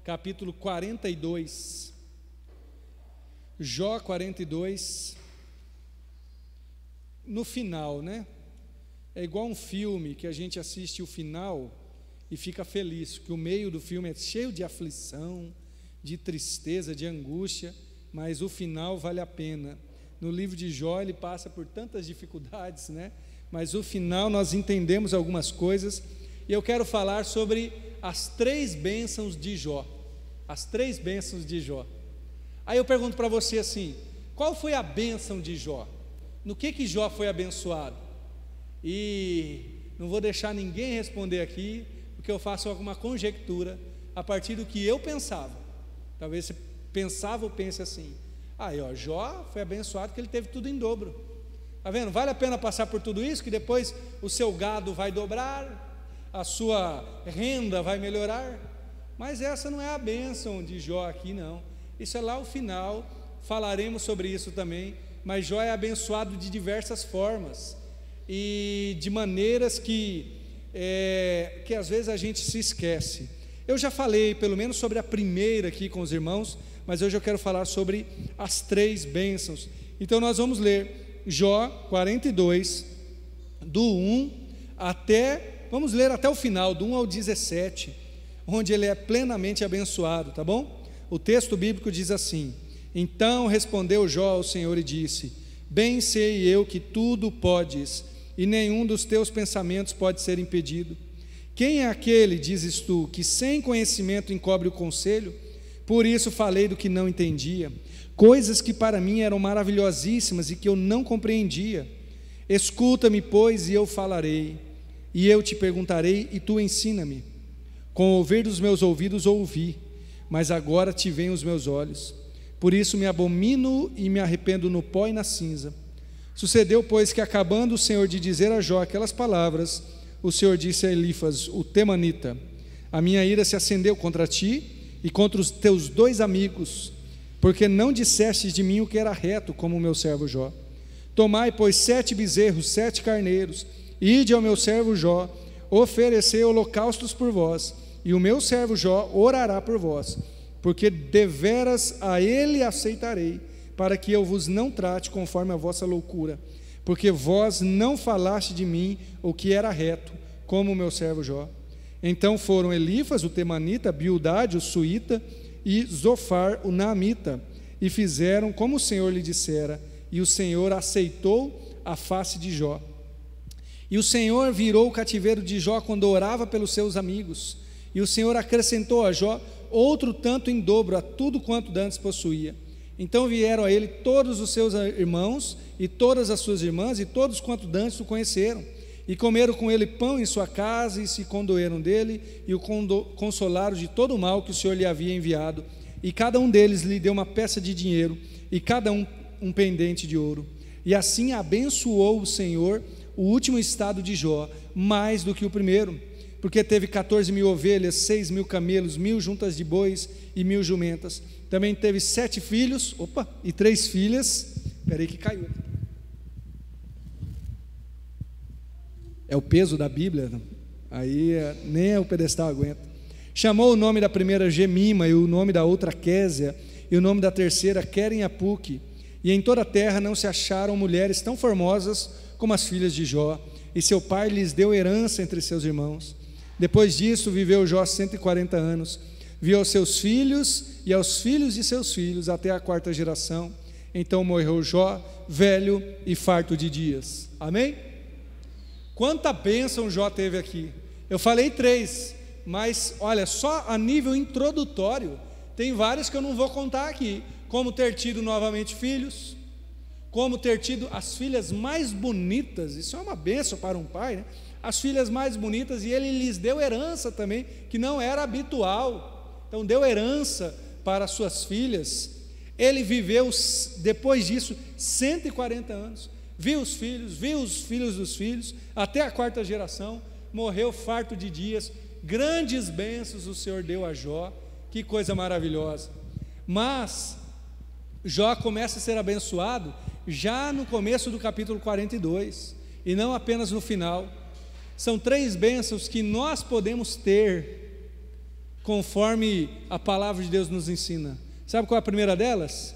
capítulo 42. Jó 42. No final, né? É igual um filme que a gente assiste o final e fica feliz, que o meio do filme é cheio de aflição, de tristeza, de angústia, mas o final vale a pena. No livro de Jó ele passa por tantas dificuldades, né? Mas o final nós entendemos algumas coisas, e eu quero falar sobre as 3 bênçãos de Jó. As 3 bênçãos de Jó. Aí eu pergunto para você assim: qual foi a bênção de Jó? No que Jó foi abençoado? E não vou deixar ninguém responder aqui, porque eu faço alguma conjectura a partir do que eu pensava. Talvez você pensava ou pense assim: aí ó, Jó foi abençoado porque ele teve tudo em dobro. Está vendo? Vale a pena passar por tudo isso, que depois o seu gado vai dobrar, a sua renda vai melhorar. Mas essa não é a bênção de Jó aqui, não. Isso é lá o final, falaremos sobre isso também. Mas Jó é abençoado de diversas formas e de maneiras que às vezes a gente se esquece. Eu já falei pelo menos sobre a primeira aqui com os irmãos, mas hoje eu quero falar sobre as 3 bênçãos. Então nós vamos ler Jó 42, do 1 até, vamos ler até o final, do 1 ao 17, onde ele é plenamente abençoado, tá bom? O texto bíblico diz assim: então respondeu Jó ao Senhor e disse: bem sei eu que tudo podes, e nenhum dos teus pensamentos pode ser impedido. Quem é aquele, dizes tu, que sem conhecimento encobre o conselho? Por isso falei do que não entendia, coisas que para mim eram maravilhosíssimas e que eu não compreendia. Escuta-me, pois, e eu falarei, e eu te perguntarei, e tu ensina-me. Com o ouvir dos meus ouvidos ouvi, mas agora te veem os meus olhos. Por isso me abomino e me arrependo no pó e na cinza. Sucedeu, pois, que acabando o Senhor de dizer a Jó aquelas palavras, o Senhor disse a Elifas, o temanita: a minha ira se acendeu contra ti e contra os teus 2 amigos, porque não dissestes de mim o que era reto, como o meu servo Jó. Tomai, pois, 7 bezerros, 7 carneiros, ide ao meu servo Jó, oferecei holocaustos por vós, e o meu servo Jó orará por vós, porque deveras a ele aceitarei, para que eu vos não trate conforme a vossa loucura, porque vós não falaste de mim o que era reto, como o meu servo Jó. Então foram Elifas, o temanita, Bildade, o suíta, e Zofar, o naamita, e fizeram como o Senhor lhe dissera, e o Senhor aceitou a face de Jó. E o Senhor virou o cativeiro de Jó quando orava pelos seus amigos, e o Senhor acrescentou a Jó outro tanto em dobro a tudo quanto dantes possuía. Então vieram a ele todos os seus irmãos e todas as suas irmãs e todos quanto dantes o conheceram, e comeram com ele pão em sua casa e se condoeram dele e o consolaram de todo o mal que o Senhor lhe havia enviado, e cada um deles lhe deu uma peça de dinheiro e cada um pendente de ouro. E assim abençoou o Senhor o último estado de Jó mais do que o primeiro, porque teve 14.000 ovelhas, 6.000 camelos, 1.000 juntas de bois e 1.000 jumentas. Também teve 7 filhos, e 3 filhas. Espera aí que caiu. É o peso da Bíblia, aí nem o pedestal aguenta. Chamou o nome da primeira Gemima, e o nome da outra Késia, e o nome da terceira Queren-Apuque. E em toda a terra não se acharam mulheres tão formosas como as filhas de Jó, e seu pai lhes deu herança entre seus irmãos. Depois disso viveu Jó 140 anos, viu aos seus filhos e aos filhos de seus filhos até a 4ª geração. Então morreu Jó, velho e farto de dias. Amém? Quanta bênção Jó teve aqui. Eu falei 3, mas olha, só a nível introdutório, tem vários que eu não vou contar aqui, como ter tido novamente filhos, como ter tido as filhas mais bonitas. Isso é uma bênção para um pai, né? As filhas mais bonitas, e ele lhes deu herança também, que não era habitual. Então deu herança para suas filhas. Ele viveu depois disso 140 anos, viu os filhos dos filhos, até a 4ª geração, morreu farto de dias. Grandes bênçãos o Senhor deu a Jó, que coisa maravilhosa. Mas Jó começa a ser abençoado já no começo do capítulo 42, e não apenas no final. São 3 bênçãos que nós podemos ter conforme a palavra de Deus nos ensina. Sabe qual é a primeira delas?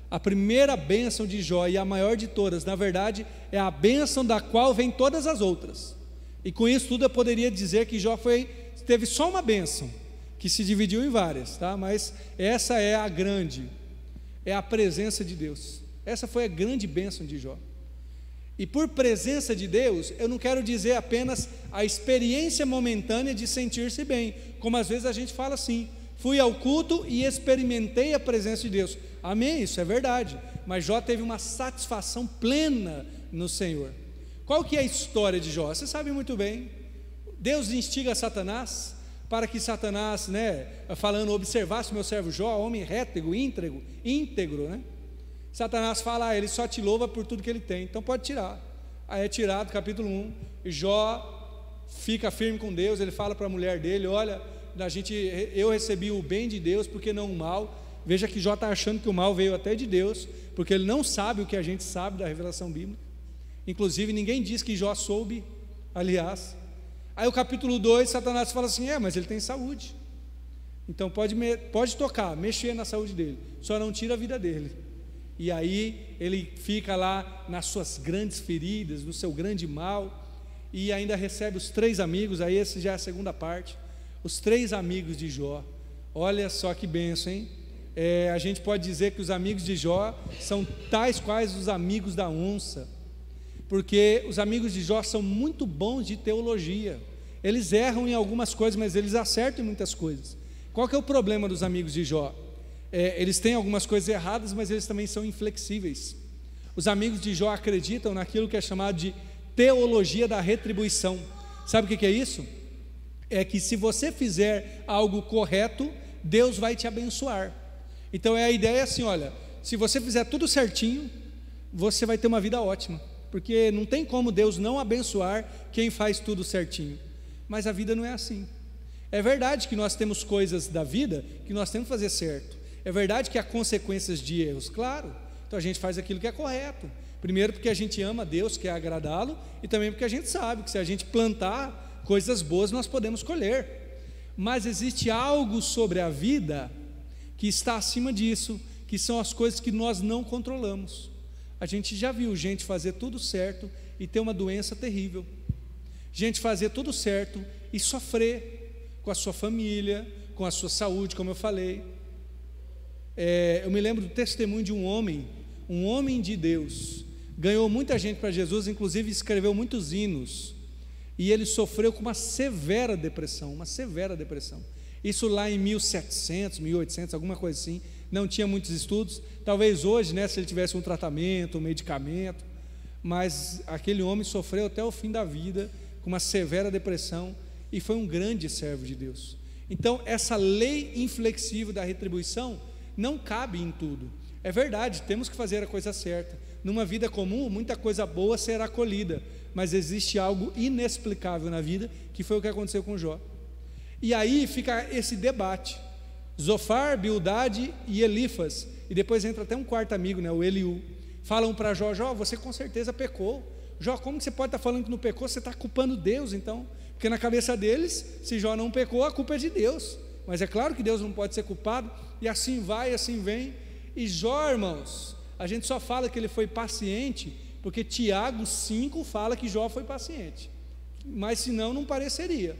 A primeira bênção de Jó, e a maior de todas, na verdade, é a bênção da qual vem todas as outras. E com isso tudo eu poderia dizer que Jó teve só uma bênção, que se dividiu em várias, tá? Mas essa é a grande, é a presença de Deus. Essa foi a grande bênção de Jó. E por presença de Deus, eu não quero dizer apenas a experiência momentânea de sentir-se bem, como às vezes a gente fala assim: fui ao culto e experimentei a presença de Deus. Amém, isso é verdade, mas Jó teve uma satisfação plena no Senhor. Qual que é a história de Jó? Você sabe muito bem. Deus instiga Satanás para que Satanás, falando, observasse o meu servo Jó, homem reto, íntegro, né? Satanás fala: ele só te louva por tudo que ele tem, então pode tirar. Aí é tirado, capítulo 1, e Jó fica firme com Deus. Ele fala para a mulher dele: olha, eu recebi o bem de Deus, porque não o mal. Veja que Jó está achando que o mal veio até de Deus, porque ele não sabe o que a gente sabe da revelação bíblica. Inclusive ninguém diz que Jó soube, aliás. Aí o capítulo 2, Satanás fala assim: mas ele tem saúde, então pode tocar, mexer na saúde dele, só não tira a vida dele. E aí ele fica lá nas suas grandes feridas, no seu grande mal, e ainda recebe os 3 amigos. Aí esse já é a segunda parte, os 3 amigos de Jó. Olha só que bênção, hein? A gente pode dizer que os amigos de Jó são tais quais os amigos da onça, porque os amigos de Jó são muito bons de teologia. Eles erram em algumas coisas, mas eles acertam em muitas coisas. Qual que é o problema dos amigos de Jó? Eles têm algumas coisas erradas, mas eles também são inflexíveis. Os amigos de Jó acreditam naquilo que é chamado de teologia da retribuição. Sabe o que é isso? É que se você fizer algo correto, Deus vai te abençoar. Então a ideia é assim: olha, se você fizer tudo certinho, você vai ter uma vida ótima, porque não tem como Deus não abençoar quem faz tudo certinho. Mas a vida não é assim. É verdade que nós temos coisas da vida que nós temos que fazer certo. É verdade que há consequências de erros, claro. Então a gente faz aquilo que é correto. Primeiro porque a gente ama Deus, quer agradá-lo, e também porque a gente sabe que se a gente plantar coisas boas, nós podemos colher. Mas existe algo sobre a vida que está acima disso, que são as coisas que nós não controlamos. A gente já viu gente fazer tudo certo e ter uma doença terrível. Gente fazer tudo certo e sofrer com a sua família, com a sua saúde, como eu falei. Eu me lembro do testemunho de um homem de Deus, ganhou muita gente para Jesus, inclusive escreveu muitos hinos, e ele sofreu com uma severa depressão. Isso lá em 1700, 1800, alguma coisa assim. Não tinha muitos estudos. Talvez hoje, se ele tivesse um tratamento, um medicamento, mas aquele homem sofreu até o fim da vida com uma severa depressão, e foi um grande servo de Deus. Então essa lei inflexível da retribuição não cabe em tudo. É verdade, temos que fazer a coisa certa. Numa vida comum, muita coisa boa será colhida, mas existe algo inexplicável na vida, que foi o que aconteceu com Jó. E aí fica esse debate: Zofar, Bildade e Elifas, e depois entra até um quarto amigo, o Eliú, falam para Jó: Jó, você com certeza pecou. Jó, como que você pode estar falando que não pecou? Você está culpando Deus, então. Porque na cabeça deles, se Jó não pecou, a culpa é de Deus. Mas é claro que Deus não pode ser culpado, e assim vai, assim vem. E Jó, irmãos, a gente só fala que ele foi paciente porque Tiago 5 fala que Jó foi paciente, mas senão não pareceria,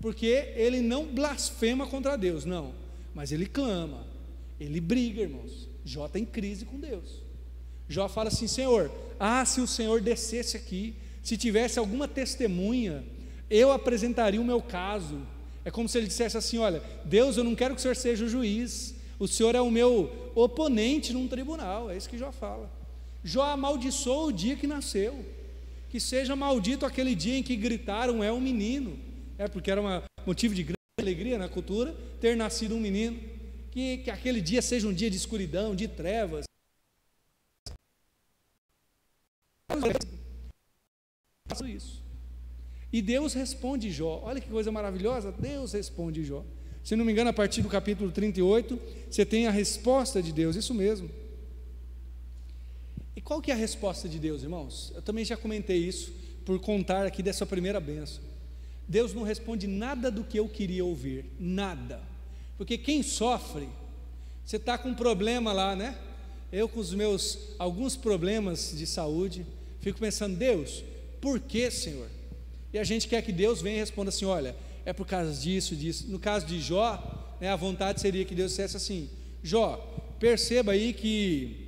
porque ele não blasfema contra Deus, não, mas ele clama, ele briga, irmãos. Jó está em crise com Deus. Jó fala assim: Senhor, se o Senhor descesse aqui, se tivesse alguma testemunha, eu apresentaria o meu caso. É como se ele dissesse assim: olha, Deus, eu não quero que o Senhor seja o juiz, o Senhor é o meu oponente num tribunal. É isso que Jó fala. Jó amaldiçoou o dia que nasceu, que seja maldito aquele dia em que gritaram: é um menino. Porque era motivo de grande alegria na cultura ter nascido um menino. Que aquele dia seja um dia de escuridão, de trevas. Isso. E Deus responde Jó. Olha que coisa maravilhosa. Deus responde Jó. Se não me engano, a partir do capítulo 38, você tem a resposta de Deus. Isso mesmo. E qual que é a resposta de Deus, irmãos? Eu também já comentei isso, por contar aqui dessa primeira bênção. Deus não responde nada do que eu queria ouvir. Nada. Porque quem sofre, você está com um problema lá, né? Eu com os meus alguns problemas de saúde, fico pensando, Deus, por que, Senhor? E a gente quer que Deus venha e responda assim, olha, é por causa disso, disso. No caso de Jó, né, a vontade seria que Deus dissesse assim, Jó, perceba aí que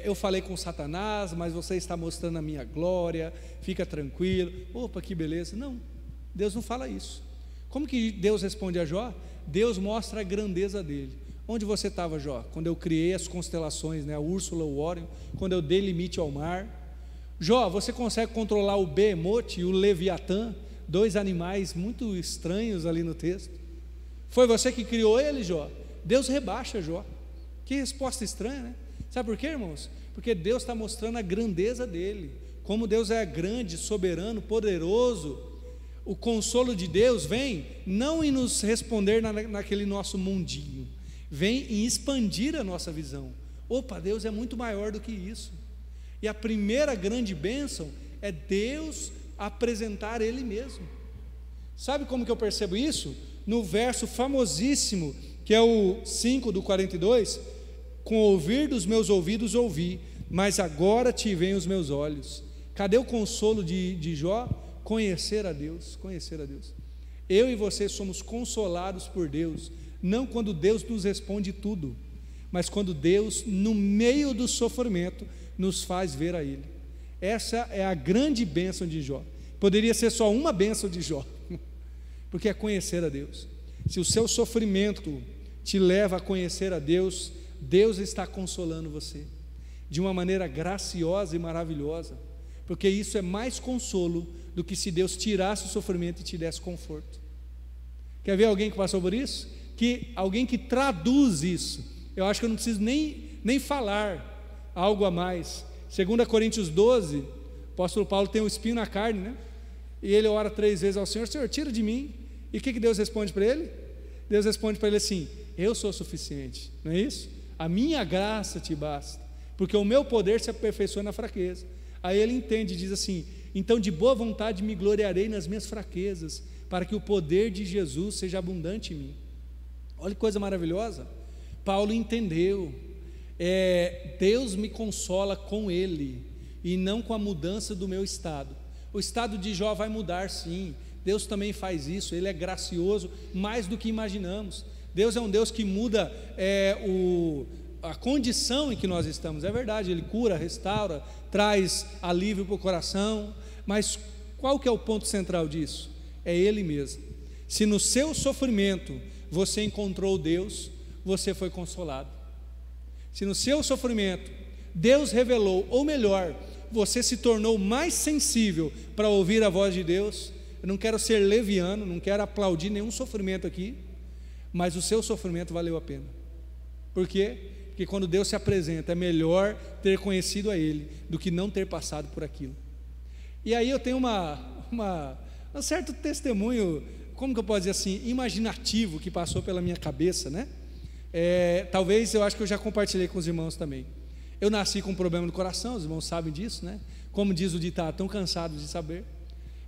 eu falei com Satanás, mas você está mostrando a minha glória, fica tranquilo. Opa, que beleza. Não, Deus não fala isso. Como que Deus responde a Jó? Deus mostra a grandeza dele. Onde você estava, Jó? Quando eu criei as constelações, né, a Úrsula, o Órion, quando eu dei limite ao mar. Jó, você consegue controlar o Behemoth e o Leviatã, dois animais muito estranhos ali no texto? Foi você que criou ele, Jó? Deus rebaixa Jó. Que resposta estranha, né? Sabe por quê, irmãos? Porque Deus está mostrando a grandeza dele, como Deus é grande, soberano, poderoso. O consolo de Deus vem não em nos responder naquele nosso mundinho, vem em expandir a nossa visão. Opa, Deus é muito maior do que isso. E a primeira grande bênção é Deus apresentar Ele mesmo. Sabe como que eu percebo isso? No verso famosíssimo, que é o 5 do 42, com o ouvir dos meus ouvidos ouvi, mas agora te veem os meus olhos. Cadê o consolo de Jó? Conhecer a Deus, conhecer a Deus. Eu e você somos consolados por Deus, não quando Deus nos responde tudo, mas quando Deus, no meio do sofrimento, nos faz ver a Ele. Essa é a grande bênção de Jó. Poderia ser só uma bênção de Jó, porque é conhecer a Deus. Se o seu sofrimento te leva a conhecer a Deus, Deus está consolando você de uma maneira graciosa e maravilhosa, porque isso é mais consolo do que se Deus tirasse o sofrimento e te desse conforto. Quer ver alguém que passou por isso? Alguém que traduz isso. Eu acho que eu não preciso nem falar algo a mais. 2 Coríntios 12, o apóstolo Paulo tem um espinho na carne, né? E ele ora 3 vezes ao Senhor, Senhor, tira de mim. E o que Deus responde para ele? Deus responde para ele assim, eu sou suficiente, não é isso? A minha graça te basta, porque o meu poder se aperfeiçoa na fraqueza. Aí ele entende e diz assim, então de boa vontade me gloriarei nas minhas fraquezas, para que o poder de Jesus seja abundante em mim. Olha que coisa maravilhosa. Paulo entendeu, Deus me consola com Ele, e não com a mudança do meu estado. O estado de Jó vai mudar sim, Deus também faz isso, Ele é gracioso, mais do que imaginamos. Deus é um Deus que muda a condição em que nós estamos, é verdade, Ele cura, restaura, traz alívio para o coração, mas qual que é o ponto central disso? É Ele mesmo. Se no seu sofrimento você encontrou Deus, você foi consolado. Se no seu sofrimento Deus revelou, ou melhor, você se tornou mais sensível para ouvir a voz de Deus, eu não quero ser leviano, não quero aplaudir nenhum sofrimento aqui, mas o seu sofrimento valeu a pena. Por quê? Porque quando Deus se apresenta, é melhor ter conhecido a Ele do que não ter passado por aquilo. E aí eu tenho um certo testemunho, como que eu posso dizer assim, imaginativo, que passou pela minha cabeça, né? Talvez, eu acho que eu já compartilhei com os irmãos também. Eu nasci com um problema no coração, os irmãos sabem disso, né? Como diz o ditado, tão cansados de saber.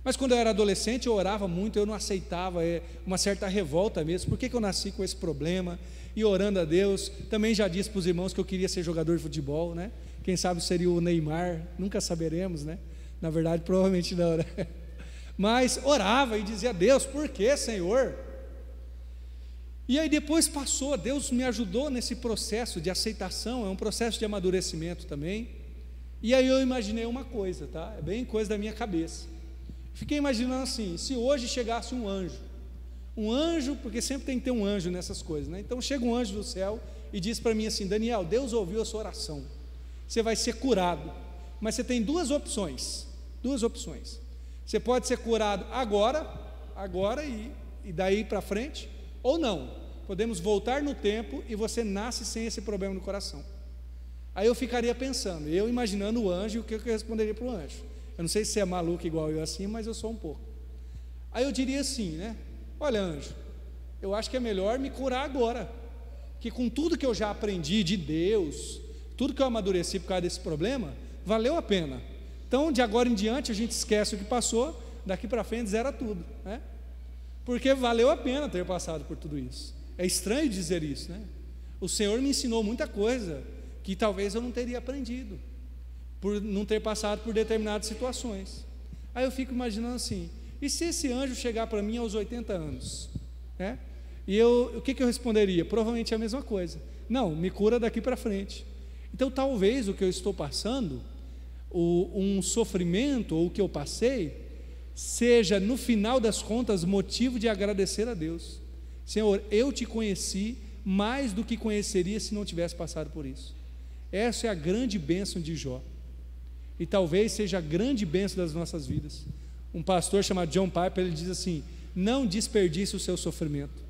Mas quando eu era adolescente, eu orava muito, eu não aceitava, uma certa revolta mesmo. Por que eu nasci com esse problema? E orando a Deus, também já disse para os irmãos que eu queria ser jogador de futebol, né? Quem sabe seria o Neymar, nunca saberemos, né? Na verdade, provavelmente não, né? Mas orava e dizia, Deus, por que, Senhor? E aí depois passou, Deus me ajudou nesse processo de aceitação, é um processo de amadurecimento também. E aí eu imaginei uma coisa, tá? É bem coisa da minha cabeça. Fiquei imaginando assim, se hoje chegasse um anjo, porque sempre tem que ter um anjo nessas coisas, né? Então chega um anjo do céu e diz para mim assim, Daniel, Deus ouviu a sua oração, você vai ser curado, mas você tem duas opções, você pode ser curado agora e daí para frente, ou não, podemos voltar no tempo e você nasce sem esse problema no coração. Aí eu ficaria pensando, eu imaginando o anjo, o que eu responderia para o anjo? Eu não sei se você é maluco igual eu assim, mas eu sou um pouco. Aí eu diria assim, né? Olha, anjo, eu acho que é melhor me curar agora, que com tudo que eu já aprendi de Deus, tudo que eu amadureci por causa desse problema, valeu a pena. Então, de agora em diante, a gente esquece o que passou, daqui para frente zera tudo, né? Porque valeu a pena ter passado por tudo isso. É estranho dizer isso, né? O Senhor me ensinou muita coisa que talvez eu não teria aprendido, por não ter passado por determinadas situações. Aí eu fico imaginando assim, e se esse anjo chegar para mim aos 80 anos? Né? E o que eu responderia? Provavelmente a mesma coisa. Não, me cura daqui para frente. Então talvez o que eu estou passando, um sofrimento, ou o que eu passei, seja no final das contas motivo de agradecer a Deus. Senhor, eu te conheci mais do que conheceria se não tivesse passado por isso. Essa é a grande bênção de Jó, e talvez seja a grande bênção das nossas vidas. Um pastor chamado John Piper, ele diz assim: não desperdice o seu sofrimento,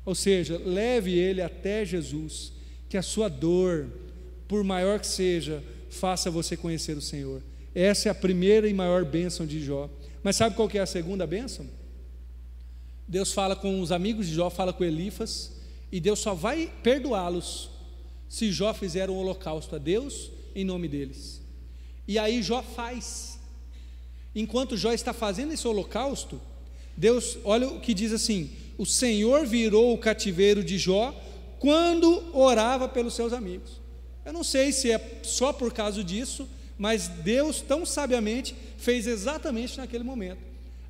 ou seja, leve ele até Jesus, que a sua dor, por maior que seja, faça você conhecer o Senhor. Essa é a primeira e maior bênção de Jó. Mas sabe qual que é a segunda bênção? Deus fala com os amigos de Jó, fala com Elifas, e Deus só vai perdoá-los se Jó fizer um holocausto a Deus em nome deles. E aí Jó faz. Enquanto Jó está fazendo esse holocausto, Deus, olha o que diz assim: o Senhor virou o cativeiro de Jó quando orava pelos seus amigos. Eu não sei se é só por causa disso, mas Deus tão sabiamente fez exatamente naquele momento.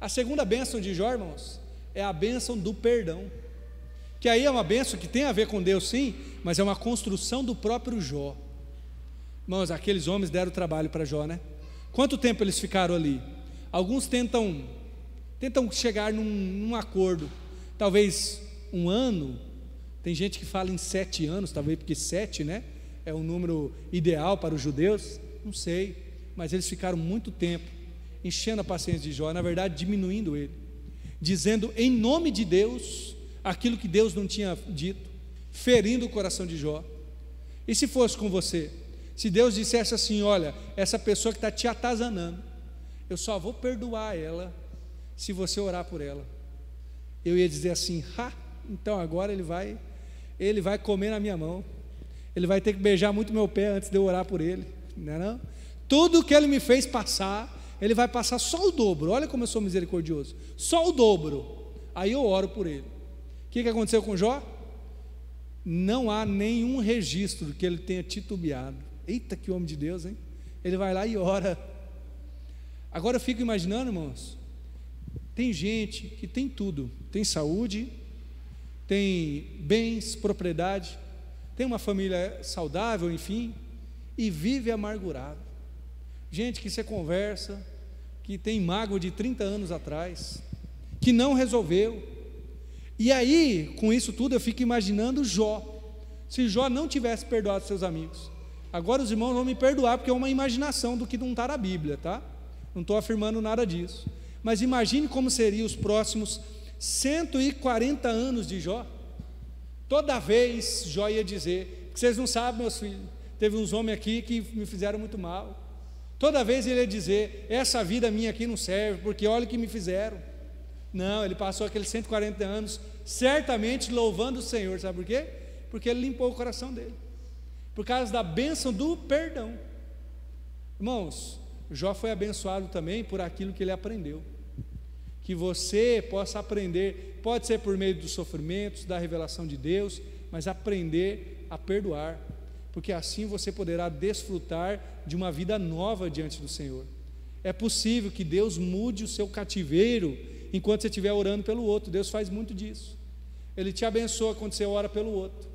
A segunda bênção de Jó, irmãos, é a bênção do perdão, que aí é uma bênção que tem a ver com Deus sim, mas é uma construção do próprio Jó. Irmãos, aqueles homens deram trabalho para Jó, né? Quanto tempo eles ficaram ali? Alguns tentam chegar num acordo, talvez um ano. Tem gente que fala em 7 anos, talvez porque 7, né, é um número ideal para os judeus, não sei, mas eles ficaram muito tempo enchendo a paciência de Jó, na verdade diminuindo ele, dizendo em nome de Deus aquilo que Deus não tinha dito, ferindo o coração de Jó. E se fosse com você? Se Deus dissesse assim: olha, essa pessoa que está te atazanando, eu só vou perdoar ela se você orar por ela. Eu ia dizer assim: então agora ele vai comer na minha mão, ele vai ter que beijar muito meu pé antes de eu orar por ele, não é não? Tudo que ele me fez passar, ele vai passar só o dobro. Olha como eu sou misericordioso, só o dobro, aí eu oro por ele. O que aconteceu com Jó? Não há nenhum registro que ele tenha titubeado. Eita, que homem de Deus, hein? Ele vai lá e ora. Agora eu fico imaginando, irmãos, tem gente que tem tudo, tem saúde, tem bens, propriedade, tem uma família saudável, enfim, e vive amargurado. Gente que você conversa, que tem mágoa de 30 anos atrás, que não resolveu. E aí, com isso tudo, eu fico imaginando Jó. Se Jó não tivesse perdoado seus amigos, agora os irmãos vão me perdoar, porque é uma imaginação do que não está na Bíblia, tá? Não estou afirmando nada disso, mas imagine como seriam os próximos 140 anos de Jó. Toda vez Jó ia dizer: vocês não sabem, meus filhos, teve uns homens aqui que me fizeram muito mal. Toda vez ele ia dizer: essa vida minha aqui não serve, porque olha o que me fizeram. Não, ele passou aqueles 140 anos certamente louvando o Senhor. Sabe por quê? Porque ele limpou o coração dele, por causa da bênção do perdão. Irmãos, Jó foi abençoado também por aquilo que ele aprendeu. Que você possa aprender, pode ser por meio dos sofrimentos, da revelação de Deus, mas aprender a perdoar, porque assim você poderá desfrutar de uma vida nova diante do Senhor. É possível que Deus mude o seu cativeiro enquanto você estiver orando pelo outro. Deus faz muito disso. Ele te abençoa quando você ora pelo outro.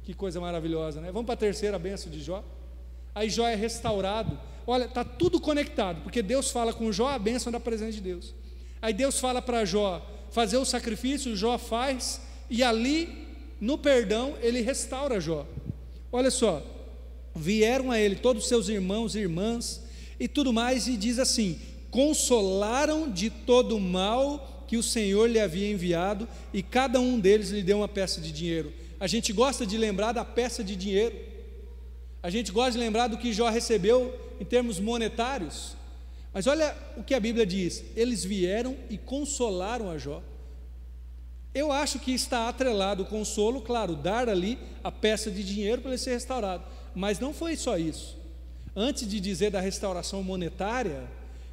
Que coisa maravilhosa, né? Vamos para a terceira bênção de Jó. Aí Jó é restaurado. Olha, está tudo conectado, porque Deus fala com Jó a bênção da presença de Deus. Aí Deus fala para Jó fazer o sacrifício, Jó faz, e ali, no perdão, ele restaura Jó. Olha só, vieram a ele todos os seus irmãos e irmãs, e tudo mais, e diz assim: consolaram de todo o mal que o Senhor lhe havia enviado, e cada um deles lhe deu uma peça de dinheiro. A gente gosta de lembrar da peça de dinheiro, a gente gosta de lembrar do que Jó recebeu em termos monetários, mas olha o que a Bíblia diz: eles vieram e consolaram a Jó. Eu acho que está atrelado o consolo, claro, dar ali a peça de dinheiro para ele ser restaurado, mas não foi só isso. Antes de dizer da restauração monetária,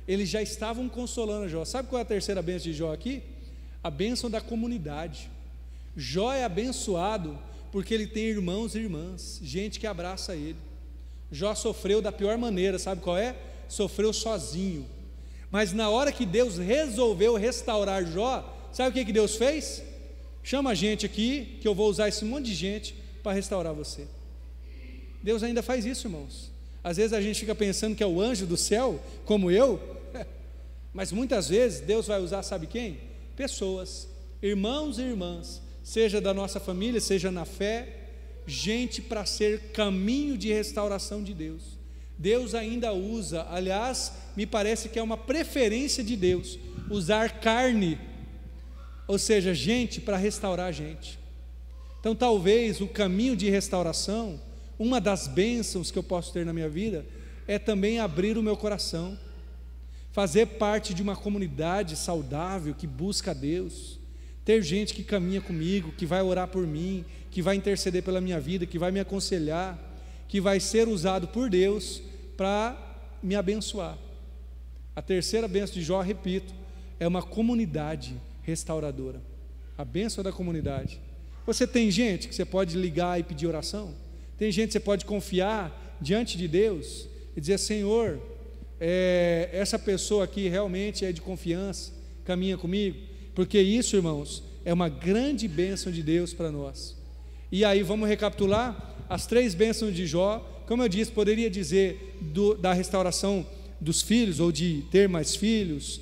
eles já estavam consolando Jó. Sabe qual é a terceira bênção de Jó aqui? A bênção da comunidade. Jó é abençoado porque ele tem irmãos e irmãs, gente que abraça ele. Jó sofreu da pior maneira, sabe qual é? Sofreu sozinho. Mas na hora que Deus resolveu restaurar Jó, sabe o que Deus fez? Chama a gente aqui, que eu vou usar esse monte de gente para restaurar você. Deus ainda faz isso, irmãos. Às vezes a gente fica pensando que é o anjo do céu, como eu, mas muitas vezes Deus vai usar, sabe quem? Pessoas, irmãos e irmãs, seja da nossa família, seja na fé, gente para ser caminho de restauração de Deus. Deus ainda usa, aliás, me parece que é uma preferência de Deus, usar carne, ou seja, gente para restaurar a gente. Então talvez o caminho de restauração, uma das bênçãos que eu posso ter na minha vida, é também abrir o meu coração, fazer parte de uma comunidade saudável, que busca a Deus, ter gente que caminha comigo, que vai orar por mim, que vai interceder pela minha vida, que vai me aconselhar, que vai ser usado por Deus para me abençoar. A terceira bênção de Jó, repito, é uma comunidade restauradora, a bênção da comunidade. Você tem gente que você pode ligar e pedir oração? Tem gente que você pode confiar diante de Deus e dizer: Senhor, essa pessoa aqui realmente é de confiança, caminha comigo, porque isso, irmãos, é uma grande bênção de Deus para nós. E aí vamos recapitular as 3 bênçãos de Jó. Como eu disse, poderia dizer da restauração dos filhos, ou de ter mais filhos,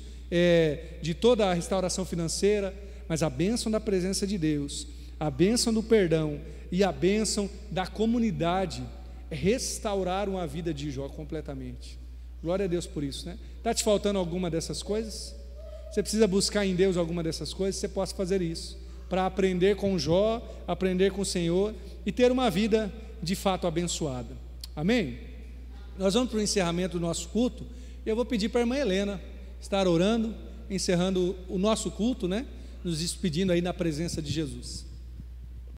de toda a restauração financeira, mas a bênção da presença de Deus, a bênção do perdão e a bênção da comunidade restauraram a vida de Jó completamente. Glória a Deus por isso, né? Está te faltando alguma dessas coisas? Você precisa buscar em Deus alguma dessas coisas? Você possa fazer isso, para aprender com Jó, aprender com o Senhor e ter uma vida de fato abençoada. Amém? Nós vamos para o encerramento do nosso culto, e eu vou pedir para a irmã Helena estar orando, encerrando o nosso culto, né? Nos despedindo aí na presença de Jesus.